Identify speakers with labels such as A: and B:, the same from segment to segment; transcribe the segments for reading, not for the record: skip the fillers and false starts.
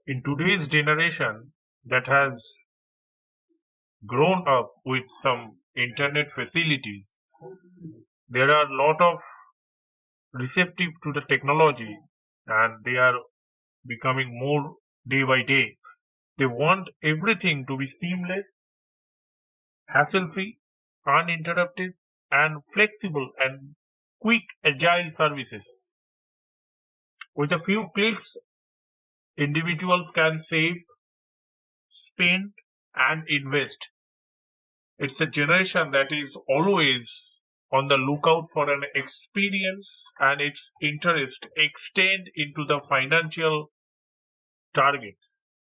A: In today's generation that has grown up with some internet facilities, there are a lot of receptive to the technology and they are becoming more day by day. They want everything to be seamless, hassle-free, uninterrupted, and flexible and quick agile services. With a few clicks, individuals can save, spend, and invest. It's a generation that is always on the lookout for an experience and its interest extend into the financial targets.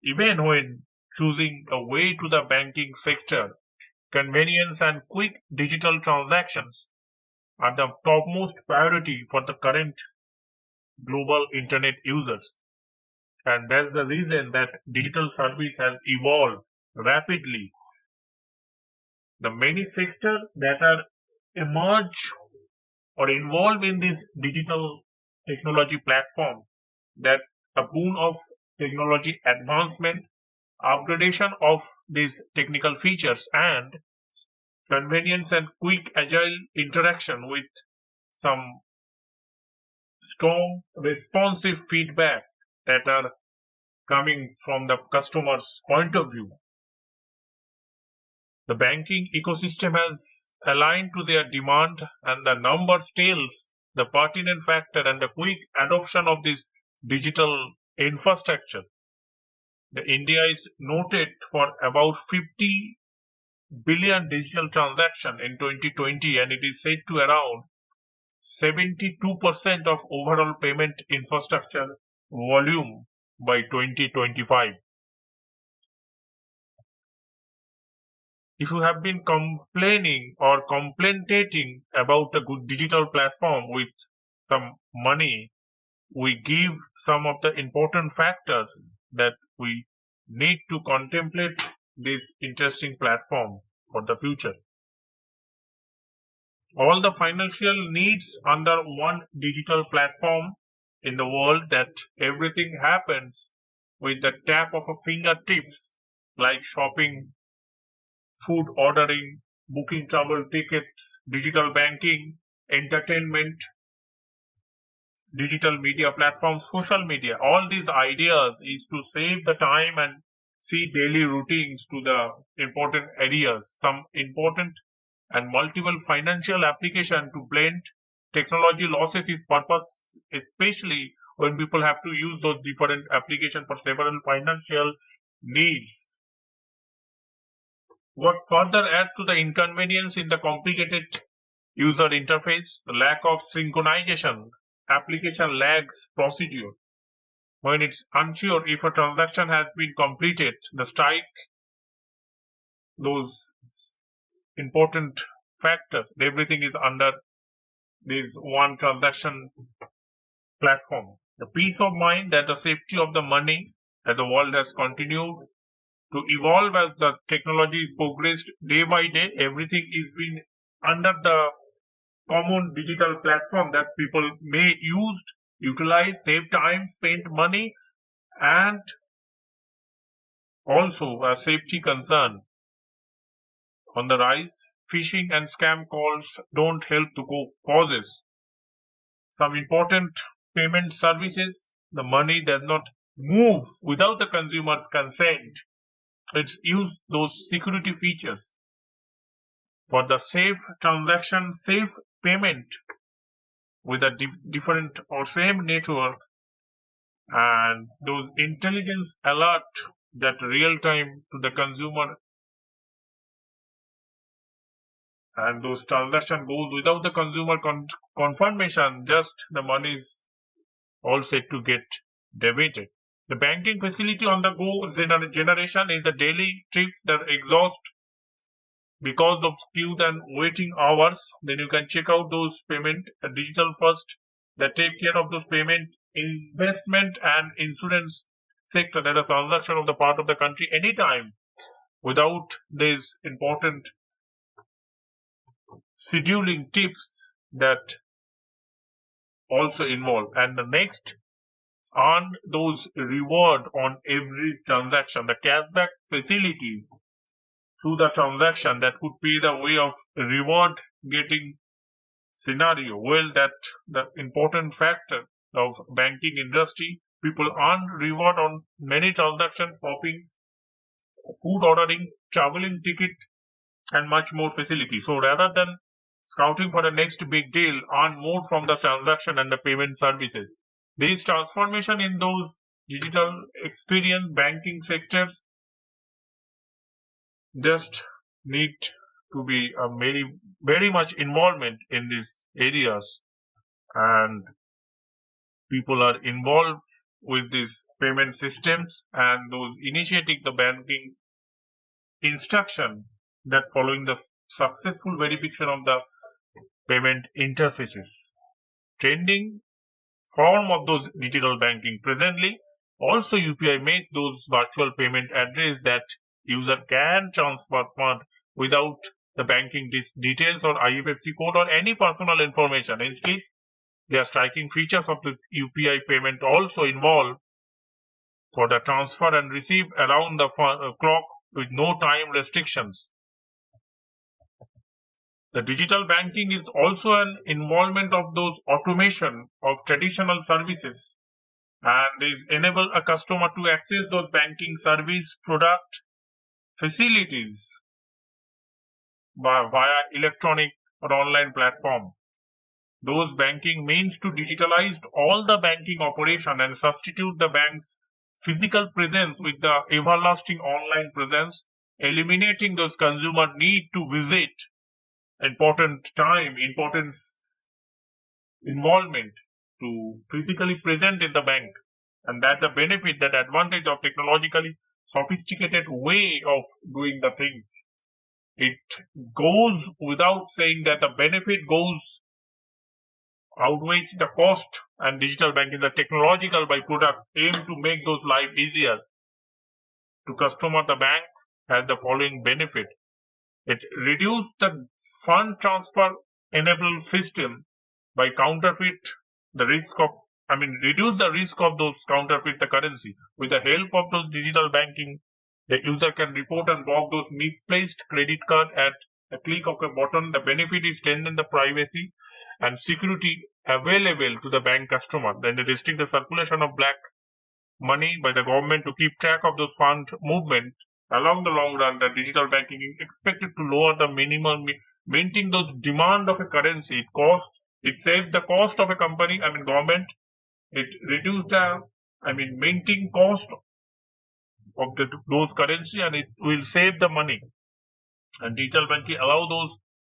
A: Even when choosing a way to the banking sector, convenience and quick digital transactions are the topmost priority for the current global internet users. And that's the reason that digital service has evolved rapidly. The many sectors that are emerge or involved in this digital technology platform, that a boon of technology advancement, upgradation of these technical features, and convenience and quick agile interaction with some strong responsive feedback that are coming from the customer's point of view. The banking ecosystem has aligned to their demand, and the numbers tells the pertinent factor and the quick adoption of this digital infrastructure. The India is noted for about 50 billion digital transaction in 2020, and it is said to around 72% of overall payment infrastructure volume by 2025. If you have been complaining or complaining about a good digital platform with some money, we give some of the important factors that we need to contemplate this interesting platform for the future. All the financial needs under one digital platform in the world, that everything happens with the tap of a fingertips, like shopping, food ordering, booking travel tickets, digital banking, entertainment, digital media platforms, social media. All these ideas is to save the time and see daily routines to the important areas, some important and multiple financial application to blend technology losses is purpose, especially when people have to use those different applications for several financial needs. What further adds to the inconvenience in the complicated user interface, the lack of synchronization, application lags procedure. When it's unsure if a transaction has been completed, the strike those important factors. Everything is under this one transaction platform. The peace of mind that the safety of the money that the world has continued to evolve as the technology progressed day by day. Everything is being under the common digital platform that people may utilize, save time, spend money, and also a safety concern on the rise. Phishing and scam calls don't help to causes. Some important payment services, the money does not move without the consumer's consent. Let's use those security features for the safe transaction, safe payment with a different or same network, and those intelligence alert that real time to the consumer, and those transaction goes without the consumer confirmation, just the money is all set to get debited. The banking facility on the go generation is the daily trips that exhaust because of queues and waiting hours. Then you can check out those payment digital first that take care of those payment, investment and insurance sector, that is transaction of the part of the country anytime without this important scheduling tips that also involve. And the next earn those reward on every transaction. The cashback facilities through the transaction that could be the way of reward getting scenario. Well, that the important factor of banking industry. People earn reward on many transactions, shopping, food ordering, traveling ticket, and much more facility. So rather than scouting for the next big deal, earn more from the transaction and the payment services. This transformation in those digital experience banking sectors just need to be a very much involvement in these areas, and people are involved with these payment systems and those initiating the banking instruction that following the successful verification of the payment interfaces. Trending form of those digital banking presently, also UPI makes those virtual payment address that user can transfer fund without the banking details or IFSC code or any personal information. Instead, the striking features of the UPI payment also involve for the transfer and receive around the clock with no time restrictions. The digital banking is also an involvement of those automation of traditional services and is enable a customer to access those banking service product facilities via electronic or online platform. Those banking means to digitalize all the banking operation and substitute the bank's physical presence with the everlasting online presence, eliminating those consumer need to visit important involvement to physically present in the bank, and that the benefit, that advantage of technologically sophisticated way of doing the things. It goes without saying that the benefit goes outweighs the cost, and digital banking, the technological by product aim to make those life easier to customer. The bank has the following benefit. It reduces the fund transfer enable system by reduce the risk of those counterfeit the currency. With the help of those digital banking, the user can report and block those misplaced credit card at a click of a button. The benefit is strengthen the privacy and security available to the bank customer. Then they restrict the circulation of black money by the government to keep track of those fund movement. Along the long run, the digital banking is expected to lower the minimum minting those demand of a currency. It saves the cost of a government. It reduces the minting cost of those currency, and it will save the money. And digital banking allow those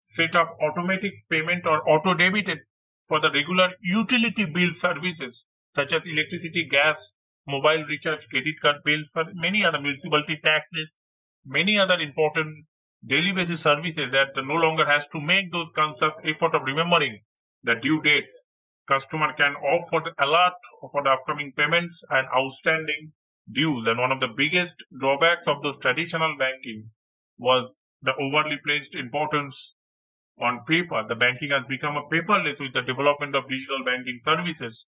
A: set up automatic payment or auto debited for the regular utility bill services such as electricity, gas, mobile recharge, credit card bills, for many other municipality taxes, many other important daily basis services that no longer has to make those conscious effort of remembering the due dates. Customer can opt for the alert for the upcoming payments and outstanding dues. And one of the biggest drawbacks of those traditional banking was the overly placed importance on paper. The banking has become a paperless with the development of digital banking services,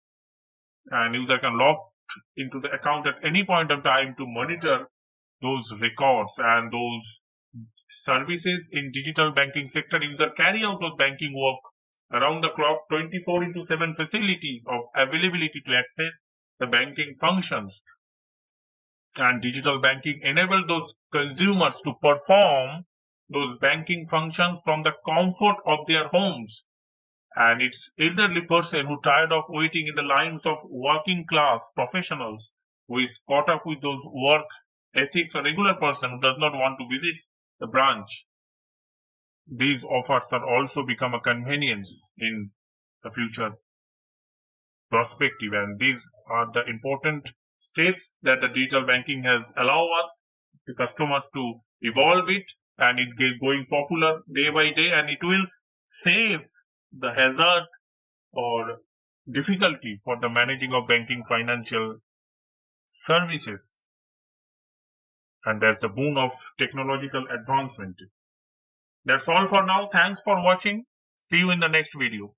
A: and user can log into the account at any point of time to monitor those records and those services. In digital banking sector, user carry out those banking work around the clock, 24/7 facility of availability to access the banking functions. And digital banking enable those consumers to perform those banking functions from the comfort of their homes. And it's elderly person who tired of waiting in the lines of working class professionals, who is caught up with those work ethics, a regular person who does not want to visit the branch. These offers are also become a convenience in the future perspective, and these are the important steps that the digital banking has allowed us, the customers, to evolve it, and it is going popular day by day, and it will save the hazard or difficulty for the managing of banking financial services. And that's the boon of technological advancement. That's all for now. Thanks for watching. See you in the next video.